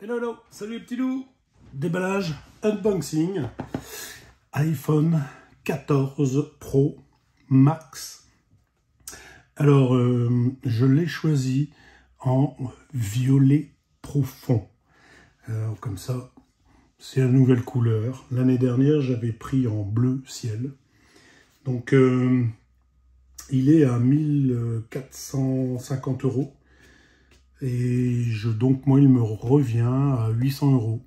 Hello, hello, salut les petits loups. Déballage, unboxing, iPhone 14 Pro Max. Alors, je l'ai choisi en violet profond. Comme ça, c'est la nouvelle couleur. L'année dernière, j'avais pris en bleu ciel. Donc, il est à 1450 €. Et donc moi, il me revient à 800 €,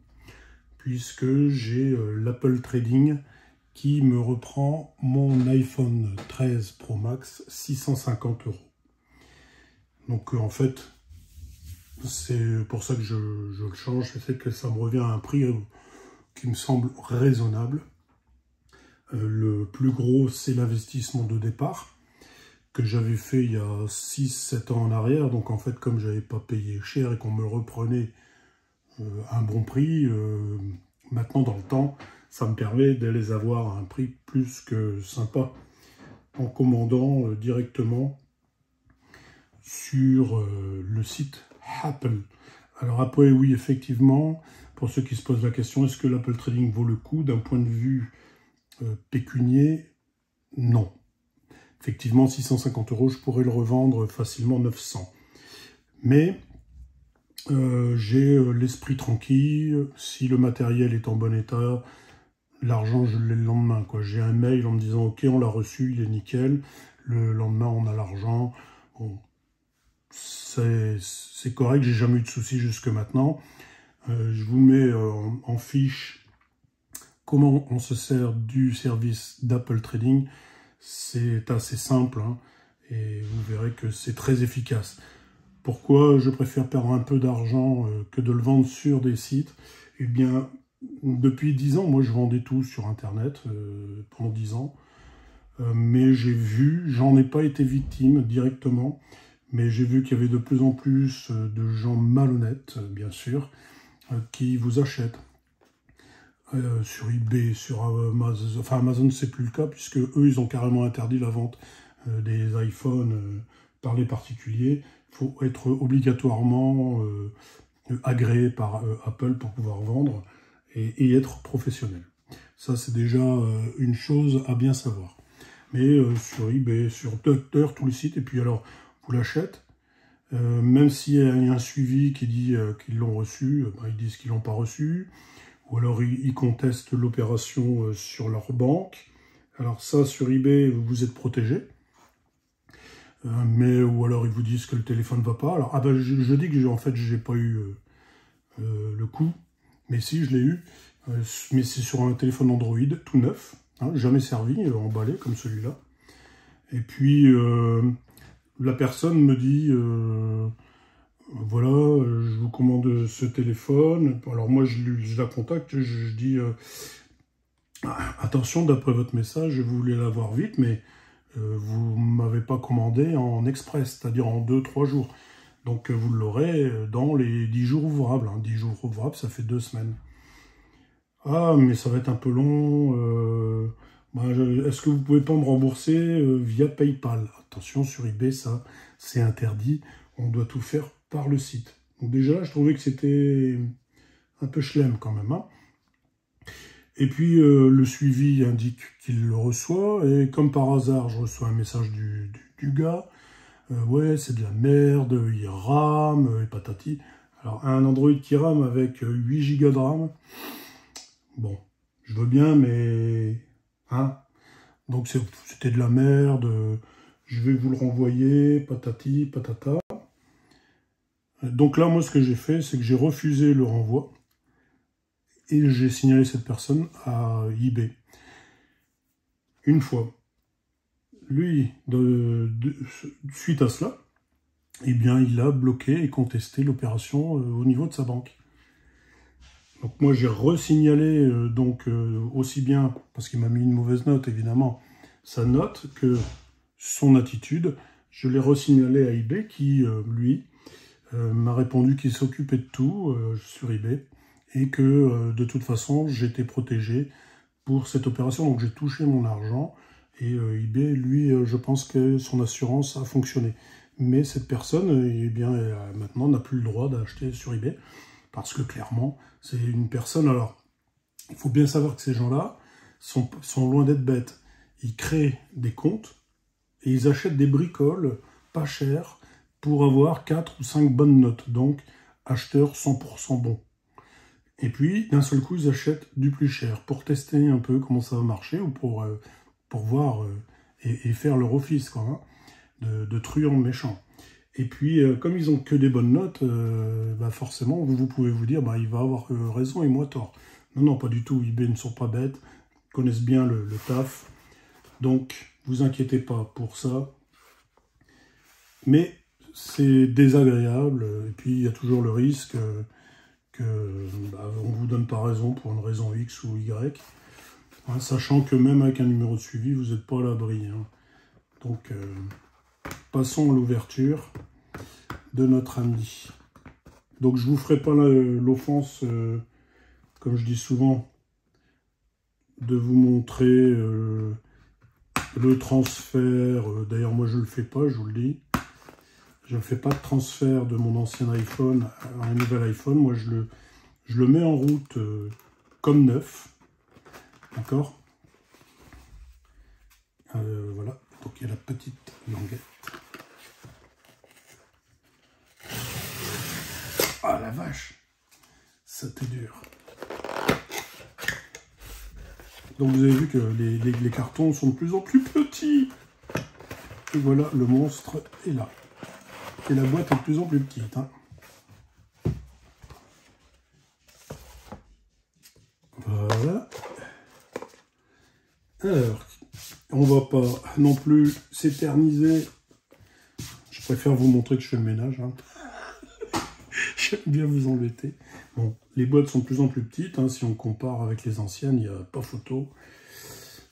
puisque j'ai l'Apple Trading qui me reprend mon iPhone 13 Pro Max 650 €. Donc en fait, c'est pour ça que je le change, c'est que ça me revient à un prix qui me semble raisonnable. Le plus gros, c'est l'investissement de départ, que j'avais fait il y a 6-7 ans en arrière. Donc en fait, comme j'avais pas payé cher et qu'on me reprenait un bon prix, maintenant dans le temps, ça me permet de les avoir à un prix plus que sympa en commandant directement sur le site Apple. Alors après, oui, effectivement, pour ceux qui se posent la question, est-ce que l'Apple Trading vaut le coup d'un point de vue pécunier? Non. Effectivement, 650 €, je pourrais le revendre facilement 900. Mais j'ai l'esprit tranquille. Si le matériel est en bon état, l'argent, je l'ai le lendemain, quoi. J'ai un mail en me disant « Ok, on l'a reçu, il est nickel ». Le lendemain, on a l'argent. Bon, c'est correct, j'ai jamais eu de soucis jusque maintenant. Je vous mets en fiche comment on se sert du service d'Apple Trading. C'est assez simple, hein, et vous verrez que c'est très efficace. Pourquoi je préfère perdre un peu d'argent que de le vendre sur des sites? Eh bien, depuis 10 ans, moi je vendais tout sur Internet pendant 10 ans. Mais j'ai vu, j'en ai pas été victime directement, mais j'ai vu qu'il y avait de plus en plus de gens malhonnêtes, bien sûr, qui vous achètent. Sur eBay, sur Amazon, enfin Amazon c'est plus le cas puisque eux ils ont carrément interdit la vente des iPhones par les particuliers. Il faut être obligatoirement agréé par Apple pour pouvoir vendre et être professionnel. Ça c'est déjà une chose à bien savoir. Mais sur eBay, sur Docteur, tous les sites, et puis alors vous l'achetez, même s'il y a un suivi qui dit qu'ils l'ont reçu, ils disent qu'ils l'ont pas reçu. Ou alors ils contestent l'opération sur leur banque. Alors ça, sur eBay, vous êtes protégé. Ou alors ils vous disent que le téléphone ne va pas. Alors je dis que en fait, j'ai pas eu le coup. Mais si, je l'ai eu. Mais c'est sur un téléphone Android, tout neuf. Hein, jamais servi, emballé comme celui-là. Et puis, la personne me dit... voilà, je vous commande ce téléphone. Alors moi, je la contacte, je dis attention, d'après votre message, je voulais l'avoir vite, mais vous ne m'avez pas commandé en express, c'est-à-dire en 2-3 jours. Donc vous l'aurez dans les 10 jours ouvrables. Hein. 10 jours ouvrables, ça fait 2 semaines. Ah, mais ça va être un peu long. Est-ce que vous pouvez pas me rembourser via PayPal? Attention, sur eBay, ça, c'est interdit. On doit tout faire par le site. Donc déjà, je trouvais que c'était un peu chelem quand même. Hein. Et puis, le suivi indique qu'il le reçoit. Et comme par hasard, je reçois un message du gars. Ouais, c'est de la merde, il rame, et patati. Alors, un Android qui rame avec 8 Go de RAM, bon, je veux bien, mais... Hein, donc, c'était de la merde, je vais vous le renvoyer, patati, patata. Donc là, moi, ce que j'ai fait, c'est que j'ai refusé le renvoi et j'ai signalé cette personne à eBay. Une fois. Lui, suite à cela, eh bien, il a bloqué et contesté l'opération au niveau de sa banque. Donc moi, j'ai resignalé, aussi bien, parce qu'il m'a mis une mauvaise note, évidemment, sa note, que son attitude. Je l'ai resignalé à eBay qui, lui, m'a répondu qu'il s'occupait de tout sur eBay et que de toute façon j'étais protégé pour cette opération, donc j'ai touché mon argent et eBay, lui, je pense que son assurance a fonctionné. Mais cette personne, eh bien, maintenant n'a plus le droit d'acheter sur eBay Parce que clairement, c'est une personne... Alors, il faut bien savoir que ces gens-là sont loin d'être bêtes. Ils créent des comptes et ils achètent des bricoles pas chères pour avoir 4 ou 5 bonnes notes. Donc, acheteurs 100% bons. Et puis, d'un seul coup, ils achètent du plus cher pour tester un peu comment ça va marcher ou pour voir et faire leur office, quoi, hein, de truands méchants. Et puis, comme ils ont que des bonnes notes, bah forcément, vous pouvez vous dire, bah, il va avoir raison et moi tort. Non, non, pas du tout. eBay ne sont pas bêtes, connaissent bien le taf. Donc, vous inquiétez pas pour ça. Mais c'est désagréable. Et puis, il y a toujours le risque que on vous donne pas raison pour une raison X ou Y. Hein, sachant que même avec un numéro de suivi, vous n'êtes pas à l'abri. Hein. Donc, passons à l'ouverture de notre ami. Donc, je ne vous ferai pas l'offense, comme je dis souvent, de vous montrer le transfert. D'ailleurs, moi, je ne le fais pas, je vous le dis. Je ne fais pas de transfert de mon ancien iPhone à un nouvel iPhone. Moi, je le mets en route comme neuf. D'accord? Voilà. Donc, il y a la petite languette. Ah, la vache! C'était dur. Donc, vous avez vu que les cartons sont de plus en plus petits. Et voilà, le monstre est là. Et la boîte est de plus en plus petite. Hein. Voilà. Alors, on va pas non plus s'éterniser. Je préfère vous montrer que je fais le ménage. Hein. J'aime bien vous embêter. Bon, les boîtes sont de plus en plus petites. Hein. Si on compare avec les anciennes, il n'y a pas photo.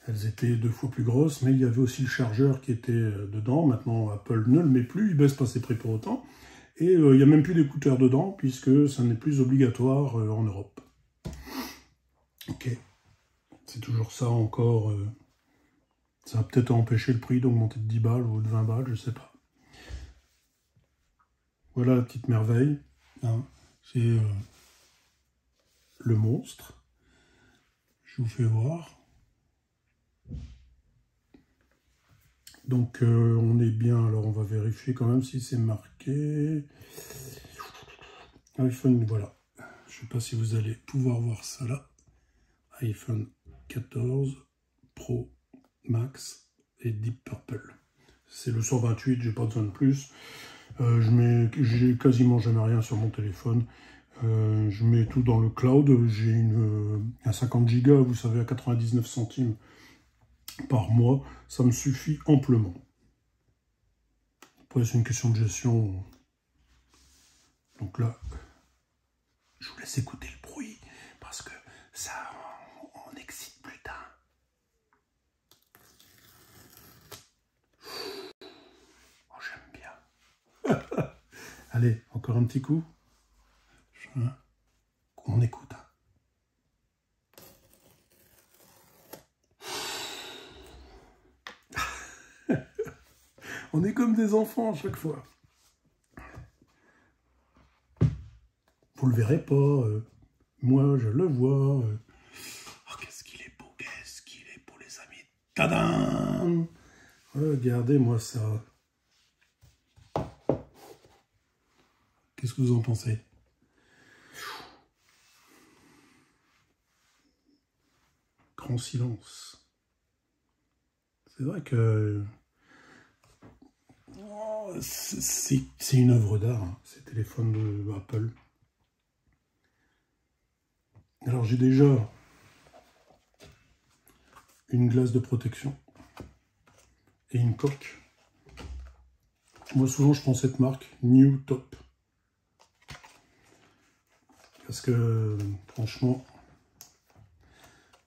Elles étaient 2 fois plus grosses, mais il y avait aussi le chargeur qui était dedans. Maintenant, Apple ne le met plus, il baisse pas ses prix pour autant. Et il n'y a même plus d'écouteurs dedans, puisque ça n'est plus obligatoire en Europe. Ok. C'est toujours ça encore. Ça va peut-être empêcher le prix d'augmenter de 10 balles ou de 20 balles, je sais pas. Voilà la petite merveille. Hein. C'est le monstre. Je vous fais voir. Donc on est bien, alors on va vérifier quand même si c'est marqué. iPhone, voilà. Je ne sais pas si vous allez pouvoir voir ça là. iPhone 14 Pro Max et Deep Purple. C'est le 128, j'ai pas besoin de plus. J'ai quasiment jamais rien sur mon téléphone. Je mets tout dans le cloud. J'ai un 50 Go, vous savez, à 99 centimes par mois. Ça me suffit amplement. Après, c'est une question de gestion. Donc là, je vous laisse écouter le bruit parce que ça on excite plus tard. Oh, j'aime bien. Allez, encore un petit coup. On écoute. On est comme des enfants à chaque fois. Vous le verrez pas. Moi, je le vois. Oh, qu'est-ce qu'il est beau, les amis. Tadam! Regardez-moi ça. Qu'est-ce que vous en pensez? Grand silence. C'est vrai que c'est une œuvre d'art, hein, ces téléphones de Apple. Alors j'ai déjà une glace de protection et une coque. Moi souvent je prends cette marque, New Top. Parce que franchement,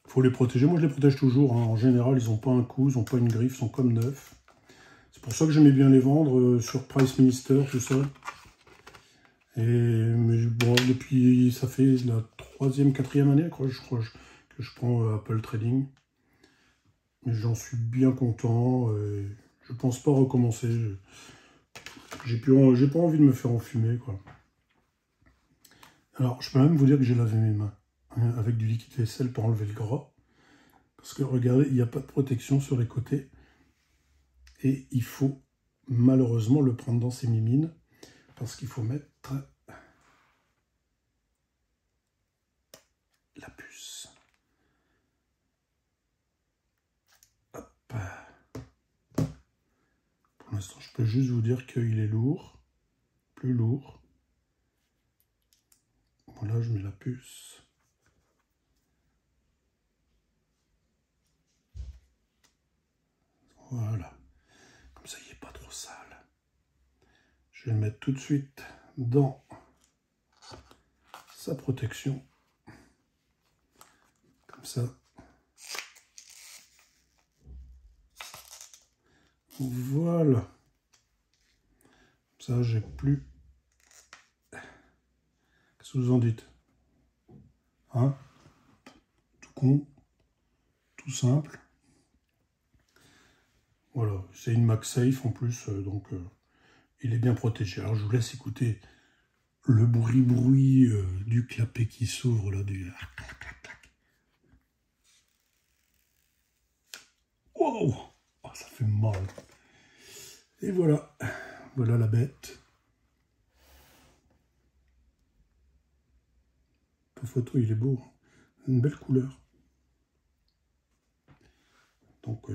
faut les protéger. Moi je les protège toujours, hein. En général ils n'ont pas un coup, ils n'ont pas une griffe, ils sont comme neufs. C'est pour ça que j'aimais bien les vendre sur Price Minister, tout ça. Mais bon, depuis, ça fait la 3e, 4e année, je crois que je prends Apple Trading. Mais j'en suis bien content. Je pense pas recommencer. J'ai pas envie de me faire enfumer, quoi. Alors, je peux même vous dire que j'ai lavé mes mains hein, avec du liquide vaisselle pour enlever le gras. Parce que regardez, il n'y a pas de protection sur les côtés. Et il faut malheureusement le prendre dans ses mimines. Parce qu'il faut mettre la puce. Hop. Pour l'instant, je peux juste vous dire qu'il est lourd. Plus lourd. Voilà, je mets la puce. Voilà. Comme ça, il n'est pas trop sale. Je vais le mettre tout de suite dans sa protection. Comme ça. Voilà. Ça, j'ai plus. Qu'est-ce que vous en dites? Hein? Tout con. Tout simple. Voilà. C'est une MagSafe en plus, donc il est bien protégé. Alors, je vous laisse écouter le bruit du clapet qui s'ouvre là. Wow! Oh, ça fait mal. Et voilà. Voilà la bête. La photo, il est beau. Une belle couleur. Donc,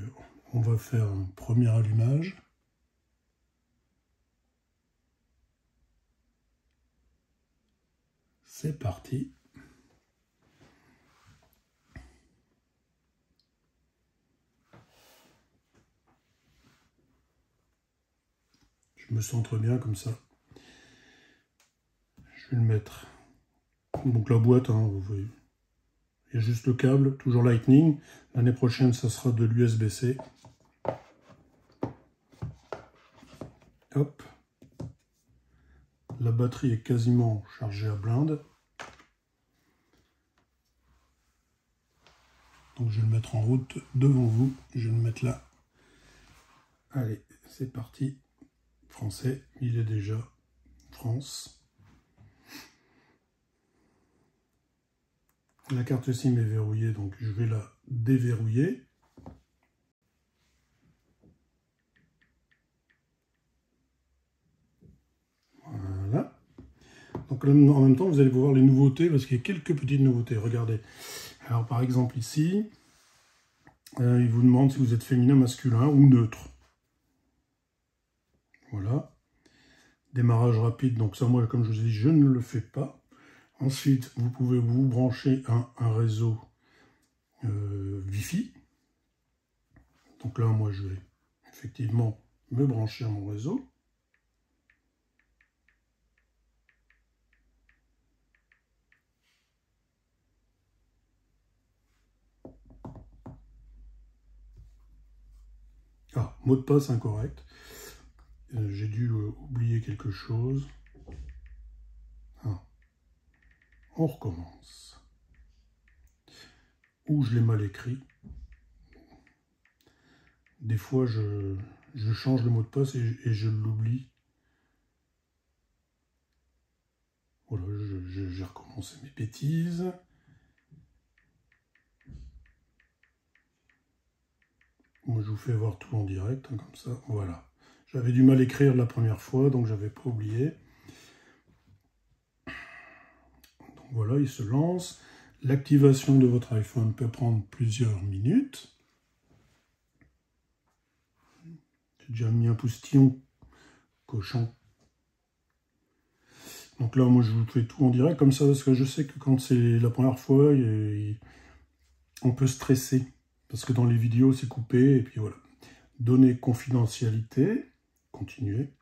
on va faire un premier allumage. C'est parti. Je me centre bien comme ça. Je vais le mettre. Donc la boîte, hein, vous voyez. Il y a juste le câble, toujours Lightning. L'année prochaine, ça sera de l'USB-C. Hop. La batterie est quasiment chargée à blinde. Donc je vais le mettre en route devant vous. Je vais le mettre là. Allez, c'est parti. Français, il est déjà France. La carte SIM est verrouillée, donc je vais la déverrouiller. Voilà. Donc là, en même temps, vous allez voir les nouveautés, parce qu'il y a quelques petites nouveautés. Regardez. Alors par exemple ici, il vous demande si vous êtes féminin, masculin ou neutre. Voilà. Démarrage rapide, donc ça moi comme je vous ai dit, je ne le fais pas. Ensuite, vous pouvez vous brancher à un réseau Wi-Fi. Donc là, moi je vais effectivement me brancher à mon réseau. Ah, mot de passe incorrect. J'ai dû oublier quelque chose. Ah. On recommence. Ou je l'ai mal écrit. Des fois, je change le mot de passe et je l'oublie. Voilà, j'ai recommencé mes bêtises. Moi, je vous fais voir tout en direct, hein, comme ça. Voilà. J'avais du mal à écrire la première fois, donc j'avais pas oublié. Donc voilà, il se lance. L'activation de votre iPhone peut prendre plusieurs minutes. J'ai déjà mis un postillon cochon. Donc là, moi, je vous fais tout en direct, comme ça, parce que je sais que quand c'est la première fois, on peut stresser. Parce que dans les vidéos, c'est coupé, et puis voilà. Donner confidentialité, continuer.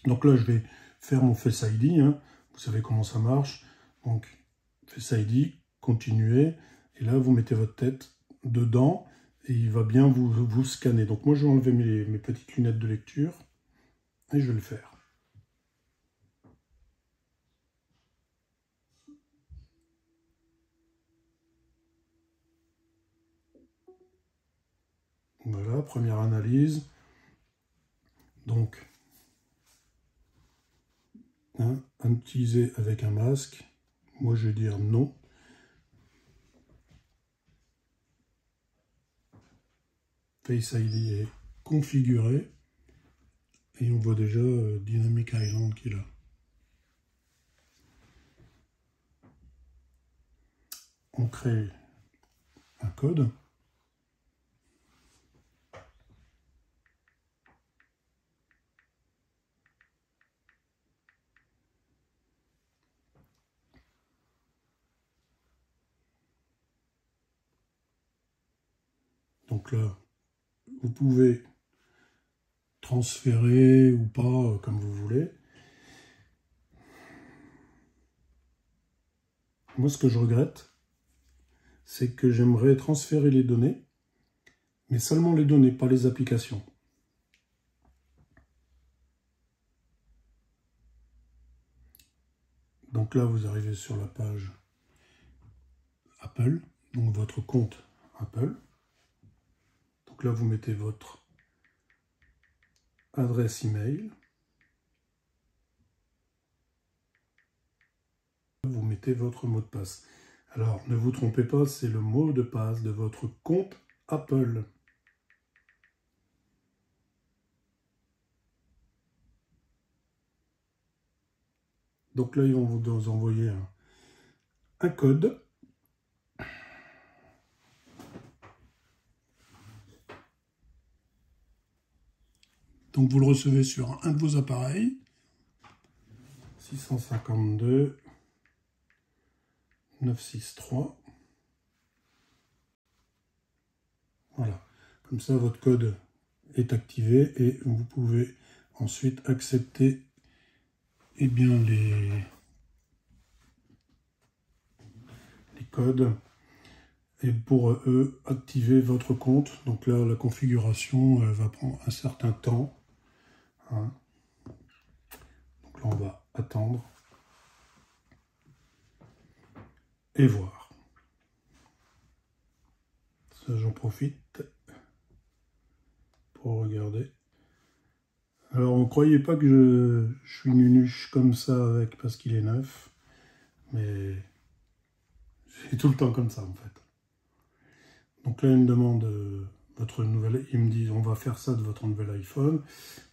Donc là, je vais faire mon Face ID, hein. Vous savez comment ça marche. Donc, Face ID, continuer, et là, vous mettez votre tête dedans, et il va bien vous scanner. Donc moi, je vais enlever mes petites lunettes de lecture, et je vais le faire. Voilà, première analyse. Donc, hein, à utiliser avec un masque, Moi, je vais dire non. Face ID est configuré. Et on voit déjà Dynamic Island qui est là. On crée un code. Donc là, vous pouvez transférer ou pas, comme vous voulez. Moi, ce que je regrette, c'est que j'aimerais transférer les données, mais seulement les données, pas les applications. Donc là, vous arrivez sur la page Apple, donc votre compte Apple. Donc là, vous mettez votre adresse email. Vous mettez votre mot de passe. Alors, ne vous trompez pas, c'est le mot de passe de votre compte Apple. Donc là, ils vont vous envoyer un code. Donc vous le recevez sur un de vos appareils. 652 963. Voilà. Comme ça, votre code est activé et vous pouvez ensuite accepter bien, les codes. Et pour eux, activer votre compte. Donc là, la configuration va prendre un certain temps. Hein. Donc là, on va attendre et voir. Ça, j'en profite pour regarder. Alors, ne croyez pas que je suis nunuche comme ça avec parce qu'il est neuf, mais c'est tout le temps comme ça en fait. Donc là, il me demande votre nouvelle, il me dit on va faire ça de votre nouvel iPhone.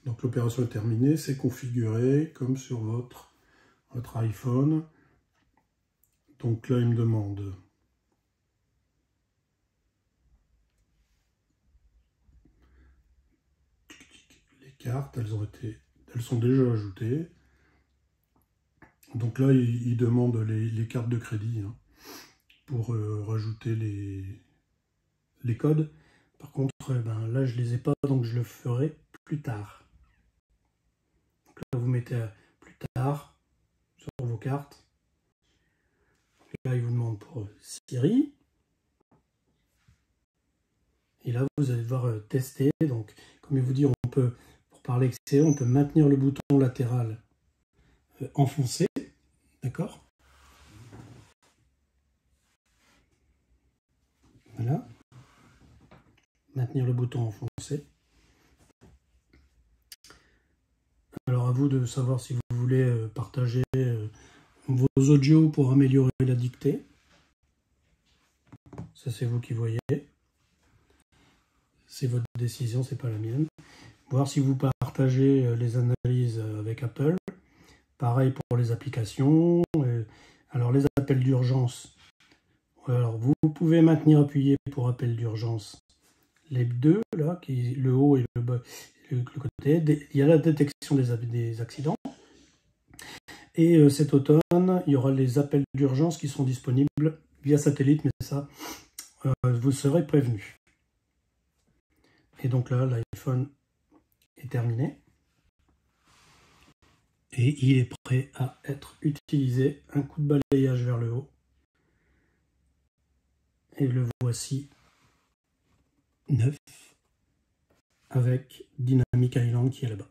Donc l'opération est terminée, c'est configuré comme sur votre iPhone. Donc là, il me demande les cartes, elles sont déjà ajoutées. Donc là, il demande les cartes de crédit hein, pour rajouter les codes. Par contre, ben, là, je ne les ai pas, donc je le ferai plus tard. Donc là, vous mettez plus tard sur vos cartes. Là, il vous demande pour Siri. Et là, vous allez devoir tester. Donc, comme il vous dit, on peut, pour parler accéléré, on peut maintenir le bouton latéral enfoncé. D'accord? Voilà. Maintenir le bouton enfoncé. Alors, à vous de savoir si vous voulez partager vos audios pour améliorer la dictée. Ça, c'est vous qui voyez. C'est votre décision, c'est pas la mienne. Voir si vous partagez les analyses avec Apple. Pareil pour les applications. Alors, les appels d'urgence. Alors, vous pouvez maintenir appuyé pour appel d'urgence. Les deux, là, le haut et le bas, le côté. Il y a la détection des accidents. Et cet automne, il y aura les appels d'urgence qui seront disponibles via satellite, mais ça, vous serez prévenu. Et donc là, l'iPhone est terminé. Et il est prêt à être utilisé. Un coup de balayage vers le haut. Et le voici neuf avec Dynamic Island qui est là-bas.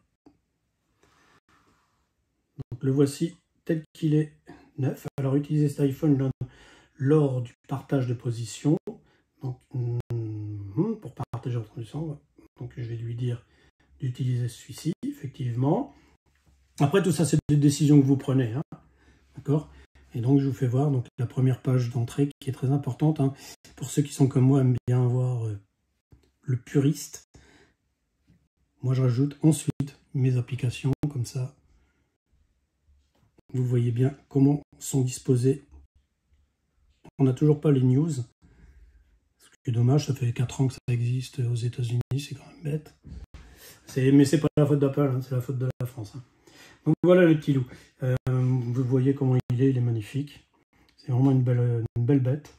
Donc le voici tel qu'il est neuf. Alors utiliser cet iPhone lors du partage de position. Donc pour partager votre position. Donc je vais lui dire d'utiliser celui-ci, effectivement. Après tout ça c'est des décisions que vous prenez. Hein. D'accord ? Et donc je vous fais voir donc, la première page d'entrée qui est très importante. Hein. Pour ceux qui sont comme moi, aiment bien voir le puriste. Moi je rajoute ensuite mes applications comme ça. Vous voyez bien comment sont disposées. On n'a toujours pas les news. Ce qui est dommage, ça fait 4 ans que ça existe aux États-Unis, c'est quand même bête. Mais c'est pas la faute d'Apple, hein, c'est la faute de la France. Hein. Donc voilà le petit loup. Vous voyez comment il est magnifique. C'est vraiment une belle bête.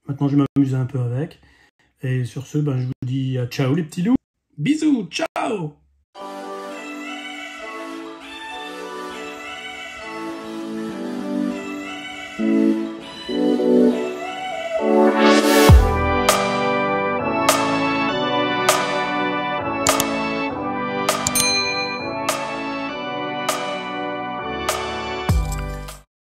Maintenant, je vais m'amuser un peu avec. Et sur ce, je vous dis ciao les petits loups. Bisous, ciao!